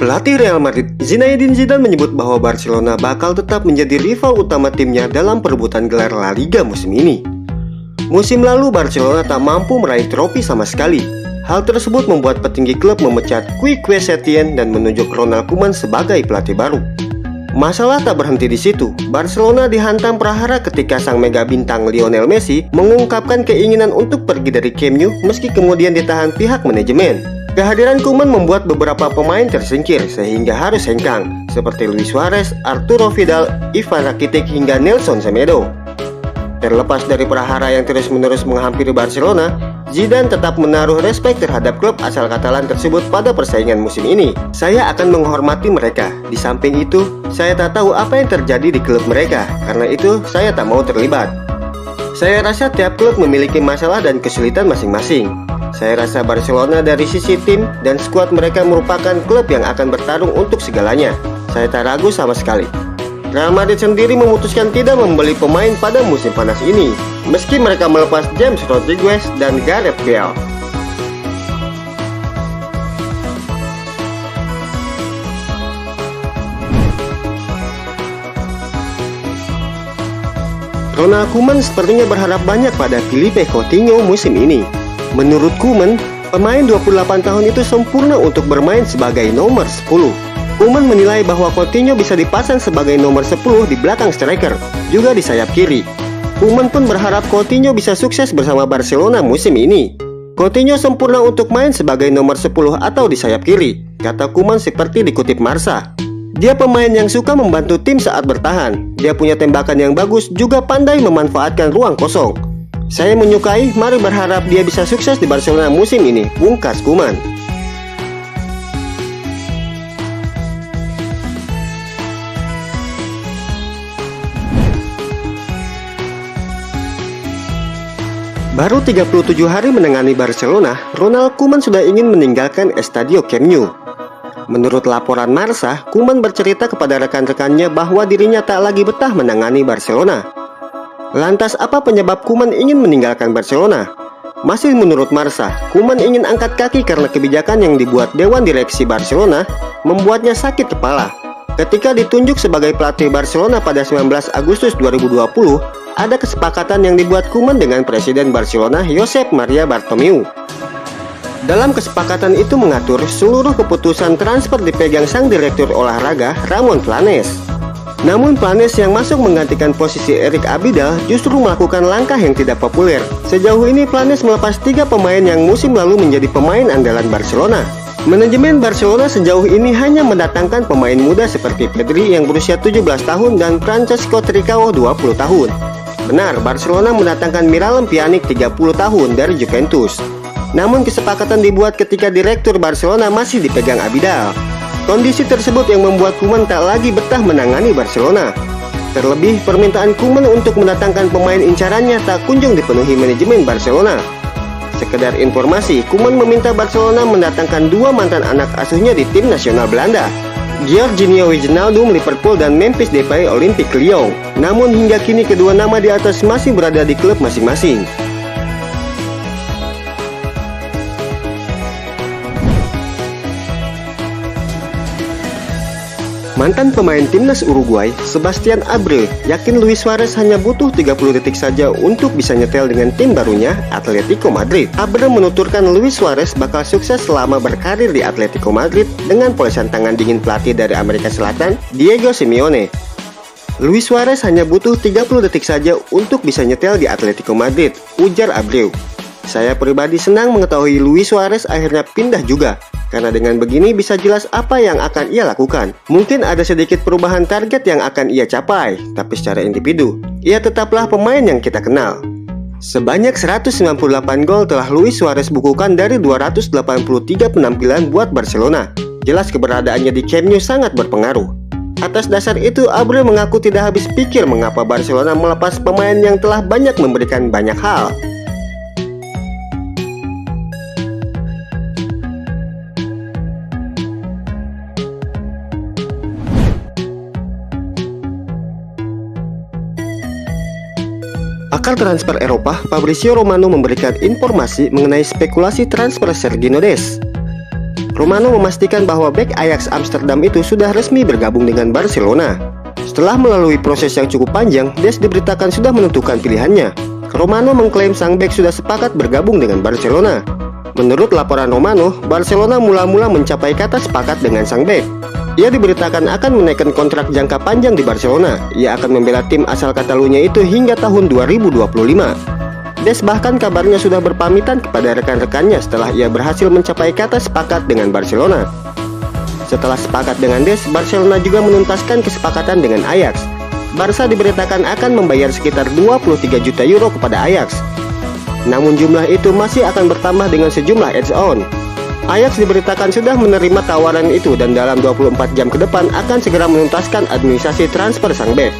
Pelatih Real Madrid, Zinedine Zidane menyebut bahwa Barcelona bakal tetap menjadi rival utama timnya dalam perebutan gelar La Liga musim ini. Musim lalu Barcelona tak mampu meraih trofi sama sekali. Hal tersebut membuat petinggi klub memecat Quique Setién dan menunjuk Ronald Koeman sebagai pelatih baru. Masalah tak berhenti di situ. Barcelona dihantam prahara ketika sang mega bintang Lionel Messi mengungkapkan keinginan untuk pergi dari Camp Nou meski kemudian ditahan pihak manajemen. Kehadiran Koeman membuat beberapa pemain tersingkir sehingga harus hengkang, seperti Luis Suarez, Arturo Vidal, Ivan Rakitic hingga Nelson Semedo. Terlepas dari prahara yang terus-menerus menghampiri Barcelona, Zidane tetap menaruh respek terhadap klub asal Katalan tersebut pada persaingan musim ini. Saya akan menghormati mereka. Di samping itu, saya tak tahu apa yang terjadi di klub mereka. Karena itu, saya tak mau terlibat. Saya rasa tiap klub memiliki masalah dan kesulitan masing-masing. Saya rasa Barcelona dari sisi tim dan skuad mereka merupakan klub yang akan bertarung untuk segalanya. Saya tak ragu sama sekali. Real Madrid sendiri memutuskan tidak membeli pemain pada musim panas ini, meski mereka melepas James Rodriguez dan Gareth Bale. Ronald Koeman sepertinya berharap banyak pada Philippe Coutinho musim ini. Menurut Koeman, pemain 28 tahun itu sempurna untuk bermain sebagai nomor 10. Koeman menilai bahwa Coutinho bisa dipasang sebagai nomor 10 di belakang striker, juga di sayap kiri. Koeman pun berharap Coutinho bisa sukses bersama Barcelona musim ini. Coutinho sempurna untuk main sebagai nomor 10 atau di sayap kiri, kata Koeman seperti dikutip Marca. Dia pemain yang suka membantu tim saat bertahan. Dia punya tembakan yang bagus, juga pandai memanfaatkan ruang kosong. Saya menyukai, mari berharap dia bisa sukses di Barcelona musim ini, pungkas Koeman. Baru 37 hari menangani Barcelona, Ronald Koeman sudah ingin meninggalkan Estadio Camp Nou. Menurut laporan Marca, Koeman bercerita kepada rekan-rekannya bahwa dirinya tak lagi betah menangani Barcelona. Lantas apa penyebab Koeman ingin meninggalkan Barcelona? Masih menurut Marca, Koeman ingin angkat kaki karena kebijakan yang dibuat Dewan Direksi Barcelona membuatnya sakit kepala. Ketika ditunjuk sebagai pelatih Barcelona pada 19 Agustus 2020, ada kesepakatan yang dibuat Koeman dengan Presiden Barcelona Josep Maria Bartomeu. Dalam kesepakatan itu mengatur seluruh keputusan transfer dipegang sang direktur olahraga Ramon Planes. Namun Planes yang masuk menggantikan posisi Eric Abidal justru melakukan langkah yang tidak populer. Sejauh ini Planes melepas 3 pemain yang musim lalu menjadi pemain andalan Barcelona. Manajemen Barcelona sejauh ini hanya mendatangkan pemain muda seperti Pedri yang berusia 17 tahun dan Francesco Trincao 20 tahun. Benar, Barcelona mendatangkan Miralem Pjanic 30 tahun dari Juventus. Namun kesepakatan dibuat ketika direktur Barcelona masih dipegang Abidal. Kondisi tersebut yang membuat Koeman tak lagi betah menangani Barcelona. Terlebih, permintaan Koeman untuk mendatangkan pemain incarannya tak kunjung dipenuhi manajemen Barcelona. Sekedar informasi, Koeman meminta Barcelona mendatangkan 2 mantan anak asuhnya di tim nasional Belanda, Georginio Wijnaldum Liverpool dan Memphis Depay Olympique Lyon. Namun hingga kini kedua nama di atas masih berada di klub masing-masing. Mantan pemain timnas Uruguay, Sebastian Abreu, yakin Luis Suarez hanya butuh 30 detik saja untuk bisa nyetel dengan tim barunya, Atletico Madrid. Abreu menuturkan Luis Suarez bakal sukses selama berkarir di Atletico Madrid dengan polesan tangan dingin pelatih dari Amerika Selatan, Diego Simeone. Luis Suarez hanya butuh 30 detik saja untuk bisa nyetel di Atletico Madrid, ujar Abreu. Saya pribadi senang mengetahui Luis Suarez akhirnya pindah juga, karena dengan begini bisa jelas apa yang akan ia lakukan. Mungkin ada sedikit perubahan target yang akan ia capai, tapi secara individu, ia tetaplah pemain yang kita kenal. Sebanyak 198 gol telah Luis Suarez bukukan dari 283 penampilan buat Barcelona. Jelas keberadaannya di Camp Nou sangat berpengaruh. Atas dasar itu, Abreu mengaku tidak habis pikir mengapa Barcelona melepas pemain yang telah banyak memberikan banyak hal. Pakar transfer Eropa, Fabrizio Romano memberikan informasi mengenai spekulasi transfer Sergio Dest. Romano memastikan bahwa bek Ajax Amsterdam itu sudah resmi bergabung dengan Barcelona. Setelah melalui proses yang cukup panjang, Des diberitakan sudah menentukan pilihannya. Romano mengklaim sang bek sudah sepakat bergabung dengan Barcelona. Menurut laporan Romano, Barcelona mula-mula mencapai kata sepakat dengan sang bek. Ia diberitakan akan menaikkan kontrak jangka panjang di Barcelona. Ia akan membela tim asal Catalunya itu hingga tahun 2025. Des bahkan kabarnya sudah berpamitan kepada rekan-rekannya setelah ia berhasil mencapai kata sepakat dengan Barcelona. Setelah sepakat dengan Des, Barcelona juga menuntaskan kesepakatan dengan Ajax. Barca diberitakan akan membayar sekitar 23 juta euro kepada Ajax. Namun jumlah itu masih akan bertambah dengan sejumlah add-on. Ajax diberitakan sudah menerima tawaran itu dan dalam 24 jam ke depan akan segera menuntaskan administrasi transfer sang bek.